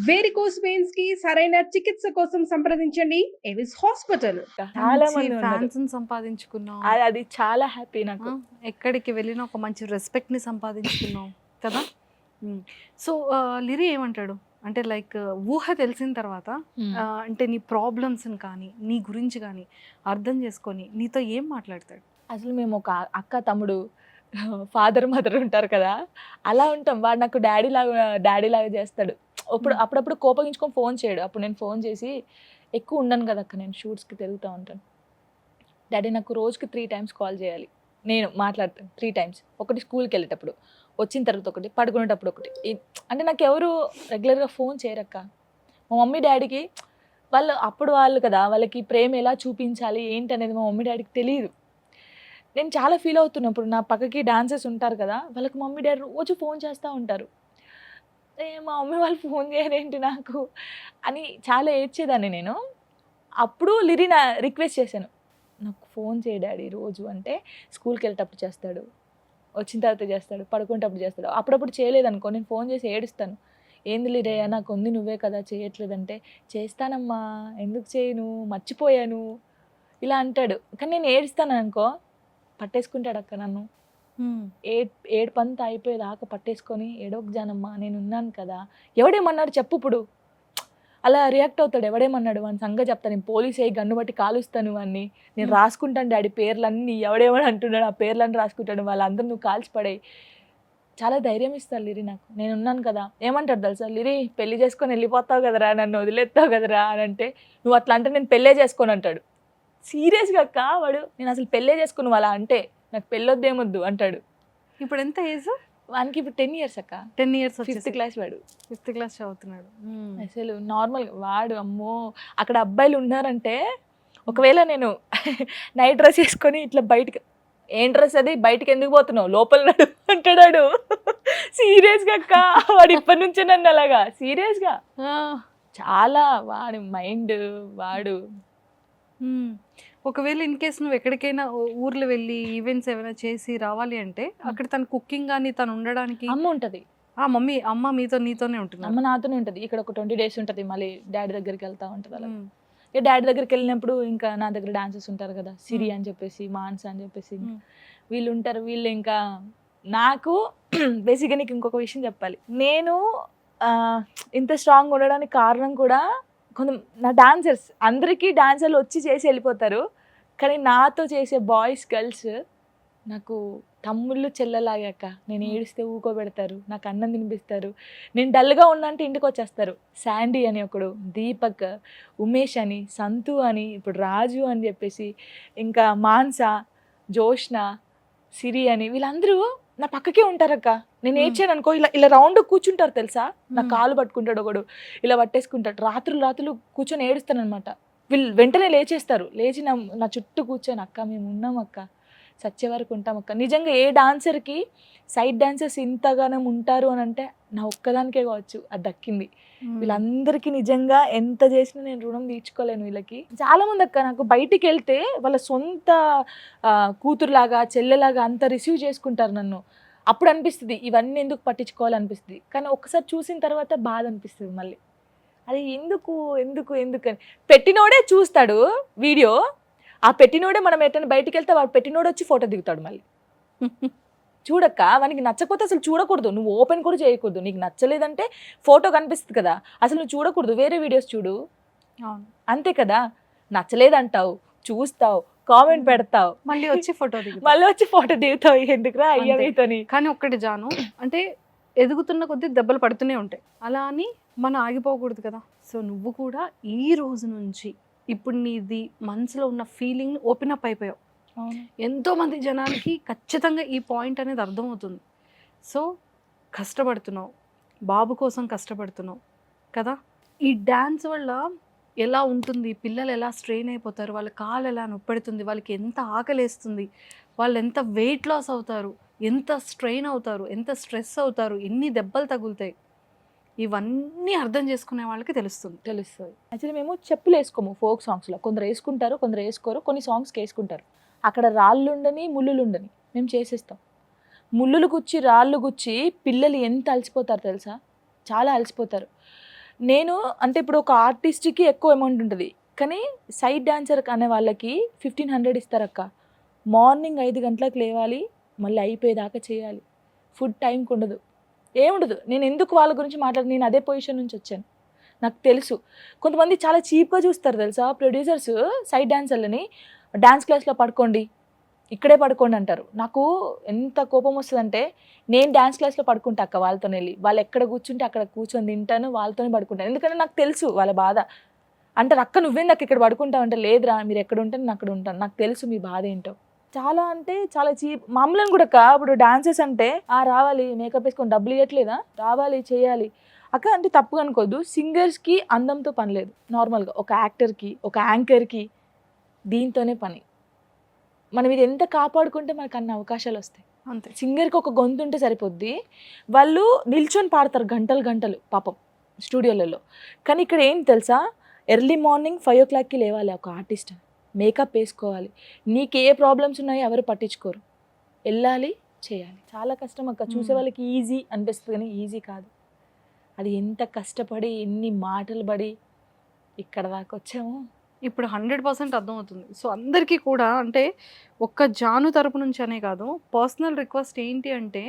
Varicose veins కి సరైన చికిత్స కోసం సంప్రదించండి ఎవిస్ హాస్పిటల్. చాలా మంచి మంది ఉన్నారు. ఫ్యాన్స్‌ని సంపాదించుకున్నావు. అది చాలా హ్యాపీ నాకు. ఎక్కడికి వెళ్ళినా ఒక మంచి రెస్పెక్ట్‌ని సంపాదించుకున్నావు కదా! సో, లిరి ఏమంటాడు? అంటే లైక్ ఊహ తెలిసిన తర్వాత అంటే నీ ప్రాబ్లమ్స్‌ని కానీ, నీ గురించి కానీ అర్థం చేసుకొని నీతో ఏం మాట్లాడతాడు? అసలు మేము ఒక అక్క, తమ్ముడు, ఫాదర్, మదర్ ఉంటారు కదా! అలా ఉంటాం. వాడు నాకు డ్యాడీ లాగా చేస్తాడు. అప్పుడప్పుడు కోపగించుకొని ఫోన్ చేయడు. అప్పుడు నేను ఫోన్ చేసి ఎక్కువ ఉండను కదా అక్క, నేను షూట్స్‌కి తిరుగుతూ ఉంటాను. డ్యాడీ నాకు రోజుకి 3 టైమ్స్ కాల్ చేయాలి. నేను మాట్లాడతాను 3 టైమ్స్. ఒకటి స్కూల్‌కి వెళ్ళేటప్పుడు, వచ్చిన తర్వాత ఒకటి, పడుకునేటప్పుడు ఒకటి. అంటే నాకు ఎవరు రెగ్యులర్‌గా ఫోన్ చేయరక్క. మా మమ్మీ డ్యాడీకి వాళ్ళు కదా, వాళ్ళకి ప్రేమ ఎలా చూపించాలి ఏంటనేది మా మమ్మీ డ్యాడీకి తెలీదు. నేను చాలా ఫీల్ అవుతున్నా. ఇప్పుడు నా పక్కకి డాన్సర్స్ ఉంటారు కదా, వాళ్ళకి మమ్మీ డ్యాడీ రోజు ఫోన్ చేస్తూ ఉంటారు. మా మమ్మీ వాళ్ళు ఫోన్ చేయరేంటి నాకు అని చాలా ఏడ్చేదాన్ని నేను. అప్పుడు లిరినా రిక్వెస్ట్ చేశాను, నాకు ఫోన్ చేయి డాడీ రోజు అంటే, స్కూల్కి వెళ్ళేటప్పుడు చేస్తాడు, వచ్చిన తర్వాత చేస్తాడు, పడుకునేటప్పుడు చేస్తాడు. అప్పుడప్పుడు చేయలేదనుకో నేను ఫోన్ చేసి ఏడుస్తాను. ఏంది లిరయ్య, నాకు ఉంది నువ్వే కదా చేయట్లేదంటే, చేస్తానమ్మా ఎందుకు చేయను మర్చిపోయాను ఇలా అంటాడు. కానీ నేను ఏడుస్తాను అనుకో, పట్టేసుకుంటాడు అక్క నన్ను. ఏడుపంతా అయిపోయేదాకా పట్టేసుకొని, ఏడోకు జానమ్మా నేనున్నాను కదా, ఎవడేమన్నాడు చెప్పు ఇప్పుడు, అలా రియాక్ట్ అవుతాడు. ఎవడేమన్నాడు వాని సంగతి చెప్తాను, నేను పోలీస్ అయ్యి గన్ను బట్టి కాలుస్తాను వాడిని, నేను రాసుకుంటాను డాడీ పేర్లన్నీ, ఎవడేమని అంటున్నాడు ఆ పేర్లన్నీ రాసుకుంటాడు, వాళ్ళందరూ నువ్వు కాల్చి పడేయి. చాలా ధైర్యం ఇస్తారు లిరి నాకు, నేనున్నాను కదా. ఏమంటాడు తెలుసా, లిరి పెళ్లి చేసుకొని వెళ్ళిపోతావు కదరా, నన్ను వదిలేస్తావు కదరా అని అంటే, నువ్వు అట్లా అంటే నేను పెళ్ళే చేసుకోను అంటాడు. సీరియస్గా అక్క వాడు, నేను అసలు పెళ్ళే చేసుకుని అలా అంటే, నాకు పెళ్ళొద్దేమొద్దు అంటాడు. ఇప్పుడు ఎంత ఏజ్ వానికి? ఇప్పుడు 10 years అక్క. 10 years. 5th క్లాస్ వాడు. 5th క్లాస్ చదువుతున్నాడు. అసలు నార్మల్గా వాడు, అమ్మో అక్కడ అబ్బాయిలు ఉన్నారంటే, ఒకవేళ నేను నైట్ డ్రెస్ వేసుకొని ఇట్లా బయటకు, ఏం డ్రెస్ అది, బయటకు ఎందుకు పోతున్నావు, లోపల నడు అంటాడు. సీరియస్గా అక్క, వాడు ఇప్పటి నుంచే నన్ను అలాగా సీరియస్గా, చాలా వాడి మైండ్ వాడు. ఒకవేళ ఇన్ కేస్ నువ్వు ఎక్కడికైనా ఊర్లు వెళ్ళి ఈవెంట్స్ ఏమైనా చేసి రావాలి అంటే, అక్కడ తన కుకింగ్ కానీ తను ఉండడానికి అమ్మ ఉంటుంది. అమ్మ నీతోనే ఉంటుంది. అమ్మ నాతోనే ఉంటుంది. ఇక్కడ ఒక 20 days ఉంటుంది, మళ్ళీ డాడీ దగ్గరికి వెళ్తా ఉంటుంది అలా. ఇక డాడీ దగ్గరికి వెళ్ళినప్పుడు ఇంకా నా దగ్గర డాన్సర్స్ ఉంటారు కదా, సిరి అని చెప్పేసి, మాన్స్ అని చెప్పేసి, వీళ్ళు ఉంటారు. వీళ్ళు ఇంకా నాకు బేసిక్గా నీకు ఇంకొక విషయం చెప్పాలి, నేను ఇంత స్ట్రాంగ్ ఉండడానికి కారణం కూడా నా డాన్సర్స్. అందరికీ డాన్సర్లు వచ్చి చేసి వెళ్ళిపోతారు, కానీ నాతో చేసే బాయ్స్ గర్ల్స్ నాకు తమ్ముళ్ళు చెల్లెలాగాక. నేను ఏడిస్తే ఊకోబెడతారు, నాకు అన్నం తినిపిస్తారు. నేను డల్గా ఉన్నా అంటే ఇంటికి వచ్చేస్తారు. శాండీ అని ఒకడు, దీపక్, ఉమేష్ అని, సంతు అని, ఇప్పుడు రాజు అని చెప్పేసి, ఇంకా మాన్సా, జోష్న, సిరి అని, వీళ్ళందరూ నా పక్కకే ఉంటారక్క. నేను ఏడ్చాను అనుకో, ఇలా రౌండ్ కూర్చుంటారు తెలుసా, నా కాలు పట్టుకుంటాడు ఒకడు, ఇలా పట్టేసుకుంటాడు. రాత్రులు కూర్చొని ఏడుస్తాను అనమాట. వీళ్ళు వెంటనే లేచేస్తారు, లేచి నా చుట్టూ కూర్చొని, అక్క మేము ఉన్నాం అక్క, సచ్చే వరకు ఉంటాం అక్క. నిజంగా ఏ డాన్సర్కి సైడ్ డాన్సర్స్ ఇంతగానో ఉంటారు అని అంటే నా ఒక్కదానికే కావచ్చు అది దక్కింది. వీళ్ళందరికీ నిజంగా ఎంత చేసినా నేను రుణం తీర్చుకోలేను వీళ్ళకి. చాలా మంది అక్క నాకు బయటికి వెళ్తే వాళ్ళ సొంత కూతురులాగా, చెల్లెలాగా అంత రిసీవ్ చేసుకుంటారు నన్ను. అప్పుడు అనిపిస్తుంది ఇవన్నీ ఎందుకు పట్టించుకోవాలనిపిస్తుంది, కానీ ఒక్కసారి చూసిన తర్వాత బాధ అనిపిస్తుంది మళ్ళీ. అది ఎందుకు అని పెట్టినోడే చూస్తాడు వీడియో, ఆ పెట్టినోడే మనం ఎట్టని బయటికి వెళ్తే వాడు పెట్టినోడు వచ్చి ఫోటో దిగుతాడు మళ్ళీ. చూడక్క, వానికి నచ్చకపోతే అసలు చూడకూడదు, నువ్వు ఓపెన్ కూడా చేయకూడదు. నీకు నచ్చలేదంటే ఫోటో కనిపిస్తుంది కదా, అసలు నువ్వు చూడకూడదు, వేరే వీడియోస్ చూడు. అంతే కదా, నచ్చలేదంటావు, చూస్తావు, కామెంట్ పెడతావు, మళ్ళీ వచ్చి ఫోటో దిగుతావు. ఎందుకురా అయ్యా మీతోని. కానీ ఒక్కటి జాను, అంటే ఎదుగుతున్న కొద్దీ దెబ్బలు పడుతూనే ఉంటాయి, అలా అని మనం ఆగిపోకూడదు కదా. సో నువ్వు కూడా ఈ రోజు నుంచి ఇప్పుడు నీది మనసులో ఉన్న ఫీలింగ్ ఓపెన్ అప్ అయిపోయావు. ఎంతోమంది జనాలకి ఖచ్చితంగా ఈ పాయింట్ అనేది అర్థమవుతుంది. సో కష్టపడుతున్నావు, బాబు కోసం కష్టపడుతున్నావు కదా. ఈ డ్యాన్స్ వల్ల ఎలా ఉంటుంది, పిల్లలు ఎలా స్ట్రెయిన్ అయిపోతారు, వాళ్ళ కాలు ఎలా నొప్పెడుతుంది, వాళ్ళకి ఎంత ఆకలేస్తుంది, వాళ్ళు ఎంత వెయిట్ లాస్ అవుతారు, ఎంత స్ట్రెయిన్ అవుతారు, ఎంత స్ట్రెస్ అవుతారు, ఎన్ని దెబ్బలు తగులుతాయి, ఇవన్నీ అర్థం చేసుకునే వాళ్ళకి తెలుస్తుంది. యాక్చువల్లీ మేము చెప్పులు వేసుకోము ఫోక్ సాంగ్స్లో. కొందరు వేసుకుంటారు, కొందరు వేసుకోరు. కొన్ని సాంగ్స్కి వేసుకుంటారు. అక్కడ రాళ్ళు ఉండని, ముళ్ళులు ఉండని మేము చేసేస్తాం. ముళ్ళులు గుచ్చి, రాళ్ళు గుచ్చి పిల్లలు ఎంత అలసిపోతారు తెలుసా, చాలా అలసిపోతారు. నేను అంటే ఇప్పుడు ఒక ఆర్టిస్ట్కి ఎక్కువ అమౌంట్ ఉంటుంది, కానీ సైడ్ డాన్సర్ అనే వాళ్ళకి 1500 ఇస్తారక్క. మార్నింగ్ 5 గంటలకు లేవాలి, మళ్ళీ అయిపోయేదాకా చేయాలి, ఫుడ్ టైంకి ఉండదు, ఏముండదు. నేను ఎందుకు వాళ్ళ గురించి నేను అదే పొజిషన్ నుంచి వచ్చాను, నాకు తెలుసు. కొంతమంది చాలా చీప్గా చూస్తారు తెలుసా ప్రొడ్యూసర్స్ సైడ్ డాన్సర్లని. డాన్స్ క్లాస్లో పడుకోండి, ఇక్కడే పడుకోండి అంటారు. నాకు ఎంత కోపం వస్తుందంటే, నేను డాన్స్ క్లాస్లో పడుకుంటా అక్క వాళ్ళతో వెళ్ళి. వాళ్ళు ఎక్కడ కూర్చుంటే అక్కడ కూర్చొని తింటాను, వాళ్ళతోనే పడుకుంటాను. ఎందుకంటే నాకు తెలుసు వాళ్ళ బాధ. అంటారు అక్క నువ్వేంది అక్క ఇక్కడ పడుకుంటావు అంటే, లేదురా మీరు ఎక్కడ ఉంటే నేను అక్కడ ఉంటాను, నాకు తెలుసు మీ బాధ ఏంటో. చాలా అంటే చాలా చీప్. మామూలు కూడా అక్క, ఇప్పుడు డాన్సెస్ అంటే రావాలి మేకప్ వేసుకొని డబ్బులు ఇవ్వట్లేదా, రావాలి చేయాలి అక్క అంటే తప్పుగా అనుకోద్దు. సింగర్స్కి అందంతో పని లేదు, నార్మల్గా ఒక యాక్టర్కి ఒక యాంకర్కి దీంతోనే పని. మనం ఇది ఎంత కాపాడుకుంటే మనకు అన్ని అవకాశాలు వస్తాయి. అంతే. సింగర్కి ఒక గొంతు ఉంటే సరిపోద్ది, వాళ్ళు నిల్చొని పాడతారు గంటలు గంటలు పాపం స్టూడియోలలో. కానీ ఇక్కడ ఏం తెలుసా, ఎర్లీ మార్నింగ్ 5 o'clockకి లేవాలి ఒక ఆర్టిస్ట్, మేకప్ వేసుకోవాలి, నీకు ఏ ప్రాబ్లమ్స్ ఉన్నాయో ఎవరు పట్టించుకోరు, వెళ్ళాలి చేయాలి. చాలా కష్టం అక్క. చూసే వాళ్ళకి ఈజీ అనిపిస్తుంది కానీ ఈజీ కాదు. అది ఎంత కష్టపడి ఎన్ని మాటలు పడి ఇక్కడ దాకా వచ్చాము. ఇప్పుడు 100% అర్థమవుతుంది. సో అందరికీ కూడా అంటే ఒక్క జాను తరపు నుంచి అనే కాదు, పర్సనల్ రిక్వెస్ట్ ఏంటి అంటే,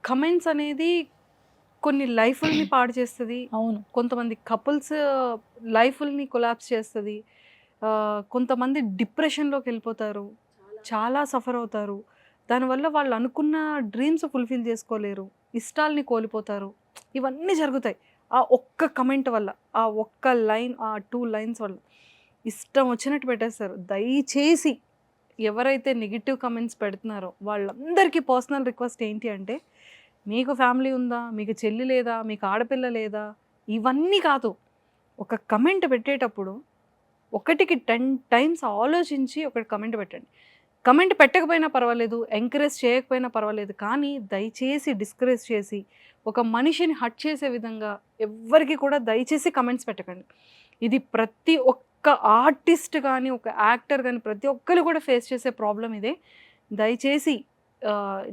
కమెంట్స్ అనేది కొన్ని లైఫ్ని పాడు చేస్తుంది. అవును, కొంతమంది కపుల్స్ లైఫ్ని కొలాప్స్ చేస్తుంది. కొంతమంది డిప్రెషన్లోకి వెళ్ళిపోతారు, చాలా సఫర్ అవుతారు. దానివల్ల వాళ్ళు అనుకున్న డ్రీమ్స్ ఫుల్ఫిల్ చేసుకోలేరు, ఇష్టాలని కోల్పోతారు. ఇవన్నీ జరుగుతాయి ఆ ఒక్క కమెంట్ వల్ల, ఆ ఒక్క లైన్, ఆ 2 lines వల్ల ఇష్టం వచ్చినట్టు పెట్టేస్తారు. దయచేసి ఎవరైతే నెగిటివ్ కమెంట్స్ పెడుతున్నారో వాళ్ళందరికీ పర్సనల్ రిక్వెస్ట్ ఏంటి అంటే, మీకు ఫ్యామిలీ ఉందా, మీకు చెల్లి లేదా, మీకు ఆడపిల్ల లేదా, ఇవన్నీ కాదు. ఒక కమెంట్ పెట్టేటప్పుడు 1కి 10 times ఆలోచించి ఒక కమెంట్ పెట్టండి. కమెంట్ పెట్టకపోయినా పర్వాలేదు, ఎంకరేజ్ చేయకపోయినా పర్వాలేదు, కానీ దయచేసి డిస్కరేజ్ చేసి ఒక మనిషిని హర్ట్ చేసే విధంగా ఎవ్వరికి కూడా దయచేసి కమెంట్స్ పెట్టకండి. ఇది ప్రతి ఒక్క ఆర్టిస్ట్ కానీ ఒక యాక్టర్ కానీ ప్రతి ఒక్కరు కూడా ఫేస్ చేసే ప్రాబ్లం ఇదే. దయచేసి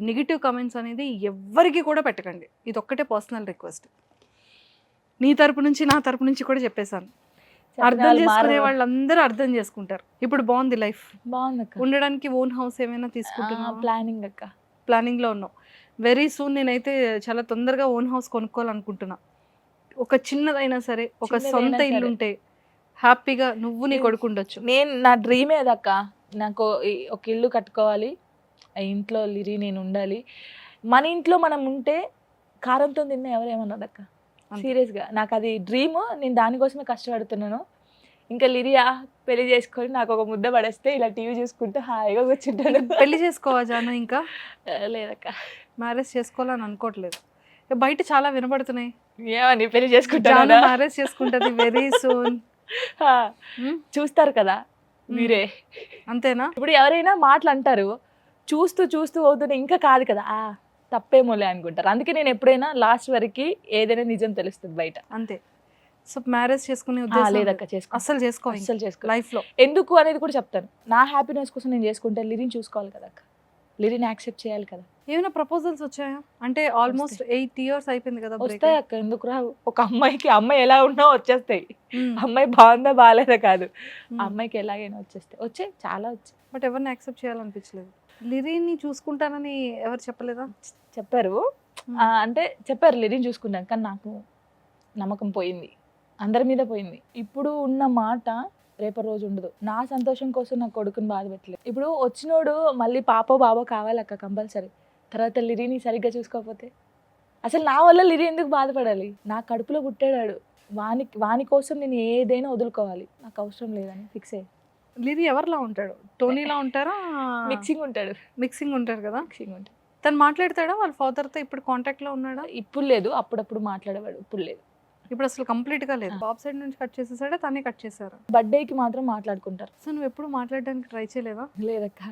నెగిటివ్ కమెంట్స్ అనేది ఎవ్వరికి కూడా పెట్టకండి. ఇది ఒక్కటే పర్సనల్ రిక్వెస్ట్. నీ తరపు నుంచి నా తరపు నుంచి కూడా చెప్పేశాను. అర్థం చేసుకునే వాళ్ళందరూ అర్థం చేసుకుంటారు. ఇప్పుడు బాగుంది లైఫ్, బాగుంది అక్క. ఉండడానికి ఓన్ హౌస్ ఏమైనా తీసుకుంటున్నా? ప్లానింగ్ అక్క, ప్లానింగ్లో ఉన్నావు. వెరీ సూన్ నేనైతే చాలా తొందరగా ఓన్ హౌస్ కొనుక్కోవాలనుకుంటున్నా. ఒక చిన్నదైనా సరే, ఒక సొంత ఇల్లు ఉంటే హ్యాపీగా నువ్వు నీ కొడుకు ఉండొచ్చు. నా డ్రీమే అదక్క. నాకు ఒక ఇల్లు కట్టుకోవాలి, ఆ ఇంట్లో లిరి నేను ఉండాలి. మన ఇంట్లో మనం ఉంటే కారంతో తిన్నా ఎవరేమన్నదక్క, సీరియస్గా నాకు అది డ్రీమ్. నేను దానికోసమే కష్టపడుతున్నాను. ఇంకా లిరియా పెళ్లి చేసుకొని నాకు ఒక ముద్ద పడేస్తే ఇలా టీవీ చూసుకుంటూ హాయిగా కూర్చుంటాను. పెళ్లి చేసుకోవా జాను? ఇంకా లేదక్క, మ్యారేజ్ చేసుకోవాలని అనుకోవట్లేదు. బయట చాలా వినపడుతున్నాయి, ఏమని పెళ్లి చేసుకుంటాను, మ్యారేజ్ చేసుకుంటుంది వెరీ సూన్. చూస్తారు కదా మీరే, అంతేనా? ఇప్పుడు ఎవరైనా మాటలు అంటారు, చూస్తూ చూస్తూ అవుతుంటే ఇంకా కాదు కదా, తప్పేమోలే అనుకుంటారు. అందుకే నేను ఎప్పుడైనా లాస్ట్ వరకు ఏదైనా నిజం తెలుస్తుంది బయట. అంతే. సో మ్యారేజ్ చేసుకునే ఉద్దేశం లేదక్క, అస్సలు చేసుకో లైఫ్లో. ఎందుకు అనేది కూడా చెప్తాను. నా హ్యాపీనెస్ కోసం నేను చేసుకుంటే లిరిని చూసుకోవాలి కదా అక్క, లిరిని యాక్సెప్ట్ చేయాలి కదా. ఏమైనా ప్రపోజల్స్ వచ్చాయా? అంటే ఆల్మోస్ట్ 8 years అయిపోయింది కదా. వస్తాయి అక్క, ఎందుకు రావు? ఒక అమ్మాయికి అమ్మాయి ఎలా ఉన్నా వచ్చేస్తాయి. అమ్మాయి బాగుందా బాగాలేదా కాదు, అమ్మాయికి ఎలాగైనా వచ్చాయి చాలా వచ్చాయి. బట్ ఎవరిని యాక్సెప్ట్ చేయాలనిపించలేదు. లిరిని చూసుకుంటానని ఎవరు చెప్పలేదా? చెప్పారు, అంటే చెప్పారు లిరిని చూసుకుంటాను, కానీ నాకు నమ్మకం పోయింది, అందరి మీద పోయింది. ఇప్పుడు ఉన్న మాట రేపటి రోజు ఉండదు. నా సంతోషం కోసం నా కొడుకుని బాధ పెట్టలేదు. ఇప్పుడు వచ్చినోడు మళ్ళీ పాపో బాబో కావాలక్క కంపల్సరీ. తర్వాత లిరిని సరిగ్గా చూసుకోకపోతే అసలు నా వల్ల లిరి ఎందుకు బాధపడాలి? నా కడుపులో పుట్టాడాడు, వాని కోసం నేను ఏదైనా వదులుకోవాలి, నాకు అవసరం లేదని ఫిక్స్ అయ్యి. లిరి ఎవరిలా ఉంటాడు? టోనీలా ఉంటారా? మిక్సింగ్ ఉంటాడు. మిక్సింగ్ ఉంటారు కదా. మిక్సింగ్ ఉంటాడు. తను మాట్లాడతాడా వాళ్ళ ఫాదర్తో? ఇప్పుడు కాంటాక్ట్లో ఉన్నాడా? ఇప్పుడు లేదు, అప్పుడప్పుడు మాట్లాడేవాడు, ఇప్పుడు లేదు. ఇప్పుడు అసలు కంప్లీట్గా లేదు. బాబ్ సైడ్ నుంచి కట్ చేసేసాడా, తనే కట్ చేశారా? బర్త్డేకి మాత్రం మాట్లాడుకుంటారు. సో నువ్వు ఎప్పుడు మాట్లాడడానికి ట్రై చేయలేదా? లేదక్క,